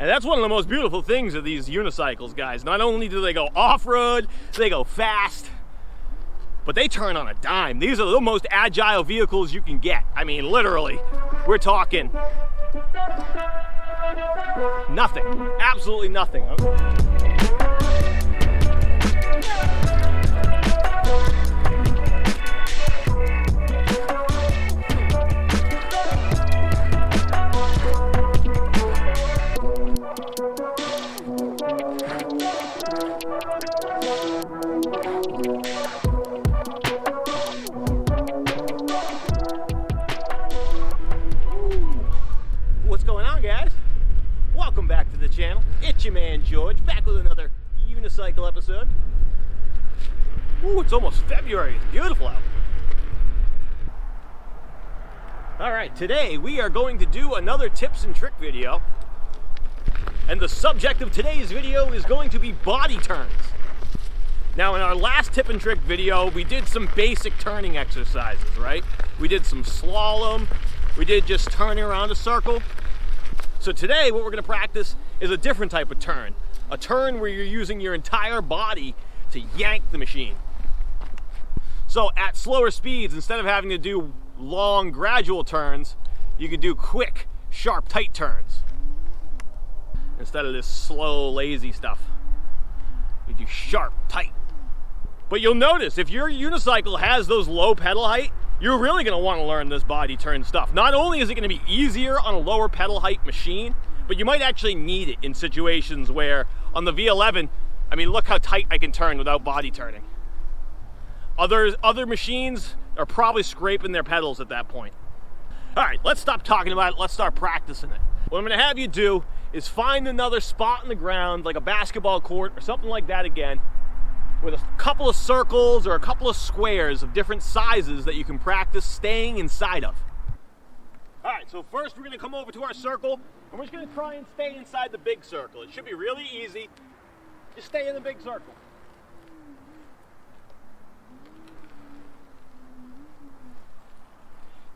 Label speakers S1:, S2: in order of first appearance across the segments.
S1: And that's one of the most beautiful things of these unicycles, guys. Not only do they go off-road, they go fast, but they turn on a dime. These are the most agile vehicles you can get. I mean, literally, we're talking nothing, absolutely nothing. What's going on, guys? Welcome back to the channel. It's your man George, back with another Unicycle episode. Ooh, it's almost February. It's beautiful out. Alright, today we are going to do another tips and trick video. And the subject of today's video is going to be body turns. Now, in our last tip and trick video, we did some basic turning exercises, right? We did some slalom. We did just turning around a circle. So today, what we're going to practice is a different type of turn. A turn where you're using your entire body to yank the machine. So at slower speeds, instead of having to do long, gradual turns, you could do quick, sharp, tight turns. Instead of this slow, lazy stuff. You do sharp, tight. But you'll notice, if your unicycle has those low pedal height, you're really going to want to learn this body turn stuff. Not only is it going to be easier on a lower pedal height machine, but you might actually need it in situations where on the V11, I mean, look how tight I can turn without body turning. Other machines are probably scraping their pedals at that point. All right, let's stop talking about it. Let's start practicing it. What I'm going to have you do is find another spot in the ground, like a basketball court or something like that again, with a couple of circles or a couple of squares of different sizes that you can practice staying inside of. All right, so first we're going to come over to our circle, and we're just going to try and stay inside the big circle. It should be really easy. Just stay in the big circle.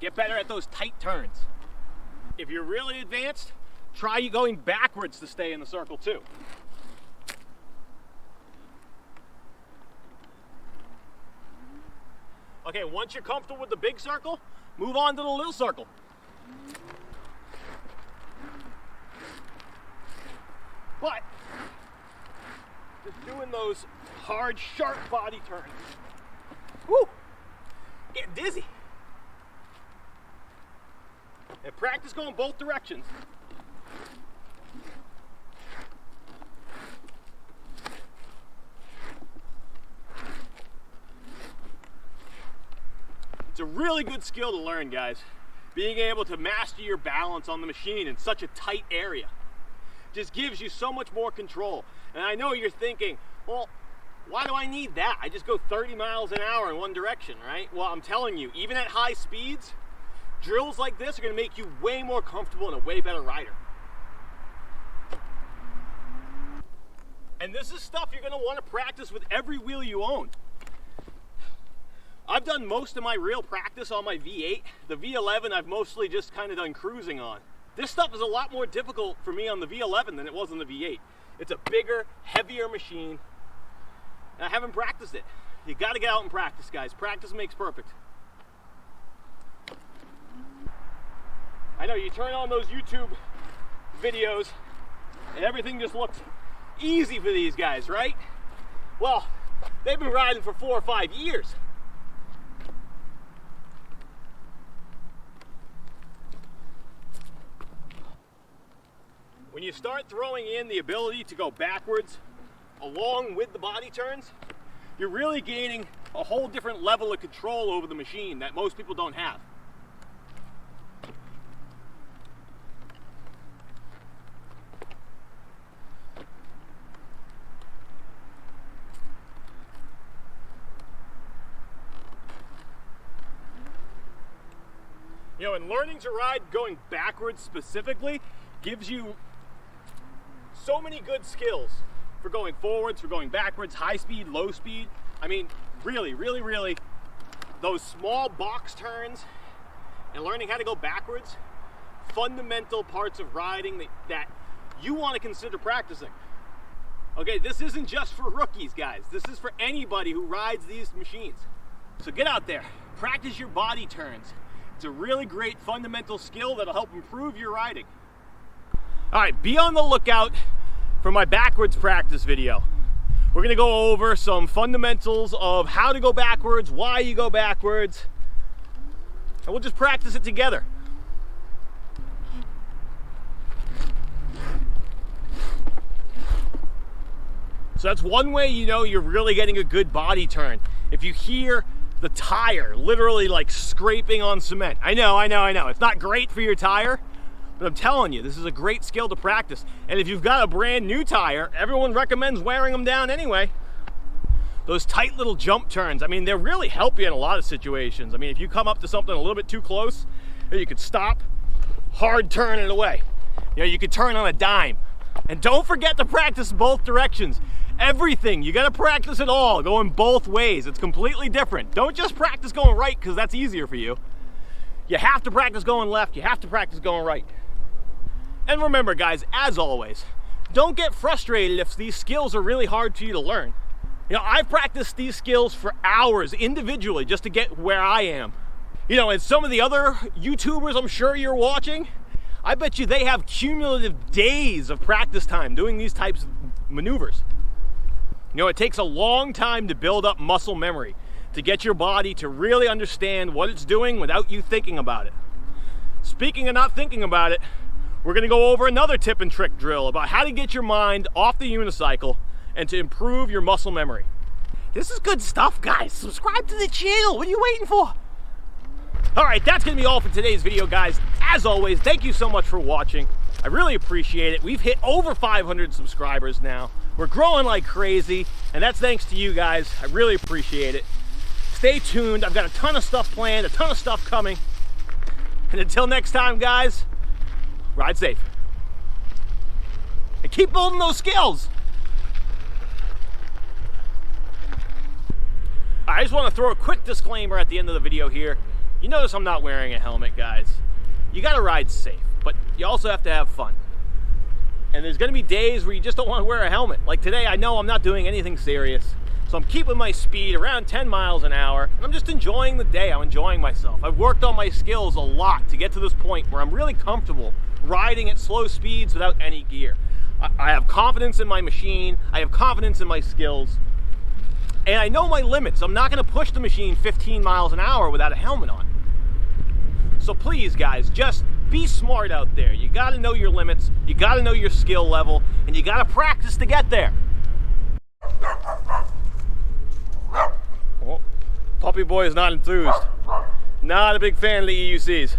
S1: Get better at those tight turns. If you're really advanced, try going backwards to stay in the circle too. Okay, once you're comfortable with the big circle, move on to the little circle. But, just doing those hard, sharp body turns. Woo! Getting dizzy. And practice going both directions. It's a really good skill to learn, guys. Being able to master your balance on the machine in such a tight area just gives you so much more control. And I know you're thinking, well, why do I need that? I just go 30 miles an hour in one direction, right? Well, I'm telling you, even at high speeds, drills like this are going to make you way more comfortable and a way better rider. And this is stuff you're going to want to practice with every wheel you own. I've done most of my real practice on my V8. The V11 I've mostly just kind of done cruising on. This stuff is a lot more difficult for me on the V11 than it was on the V8. It's a bigger, heavier machine, and I haven't practiced it. You got to get out and practice, guys. Practice makes perfect. I know you turn on those YouTube videos and everything just looks easy for these guys, right? Well, they've been riding for 4 or 5 years. When you start throwing in the ability to go backwards along with the body turns, you're really gaining a whole different level of control over the machine that most people don't have. You know, and learning to ride going backwards specifically gives you so many good skills for going forwards, for going backwards, high speed, low speed. I mean, really, really, really, those small box turns and learning how to go backwards, fundamental parts of riding that you want to consider practicing. Okay, this isn't just for rookies, guys. This is for anybody who rides these machines. So get out there, practice your body turns. It's a really great fundamental skill that'll help improve your riding. All right, be on the lookout for my backwards practice video. We're gonna go over some fundamentals of how to go backwards, why you go backwards, and we'll just practice it together. So that's one way you know you're really getting a good body turn. If you hear the tire literally like scraping on cement. I know. It's not great for your tire, but I'm telling you, this is a great skill to practice. And if you've got a brand new tire, everyone recommends wearing them down anyway. Those tight little jump turns, I mean, they really help you in a lot of situations. I mean, if you come up to something a little bit too close, you could stop, hard turn it away. You know, you could turn on a dime. And don't forget to practice both directions. Everything, you gotta practice it all, going both ways. It's completely different. Don't just practice going right because that's easier for you. You have to practice going left, you have to practice going right. And remember guys, as always, don't get frustrated if these skills are really hard for you to learn. You know, I've practiced these skills for hours individually just to get where I am. You know, and some of the other YouTubers I'm sure you're watching, I bet you they have cumulative days of practice time doing these types of maneuvers. You know, it takes a long time to build up muscle memory, to get your body to really understand what it's doing without you thinking about it. Speaking of not thinking about it, we're gonna go over another tip and trick drill about how to get your mind off the unicycle and to improve your muscle memory. This is good stuff, guys. Subscribe to the channel. What are you waiting for? All right, that's gonna be all for today's video, guys. As always, thank you so much for watching. I really appreciate it. We've hit over 500 subscribers now. We're growing like crazy, and that's thanks to you guys. I really appreciate it. Stay tuned. I've got a ton of stuff planned, a ton of stuff coming. And until next time, guys, ride safe. And keep building those skills. I just want to throw a quick disclaimer at the end of the video here. You notice I'm not wearing a helmet, guys. You gotta ride safe, but you also have to have fun. And there's gonna be days where you just don't want to wear a helmet. Like today, I know I'm not doing anything serious, so I'm keeping my speed around 10 miles an hour, and I'm just enjoying the day. I'm enjoying myself. I've worked on my skills a lot to get to this point where I'm really comfortable riding at slow speeds without any gear. I have confidence in my machine, I have confidence in my skills, and I know my limits. I'm not gonna push the machine 15 miles an hour without a helmet on. So please, guys, just be smart out there. You gotta know your limits, you gotta know your skill level, and you gotta practice to get there. Oh, puppy boy is not enthused. Not a big fan of the EUCs.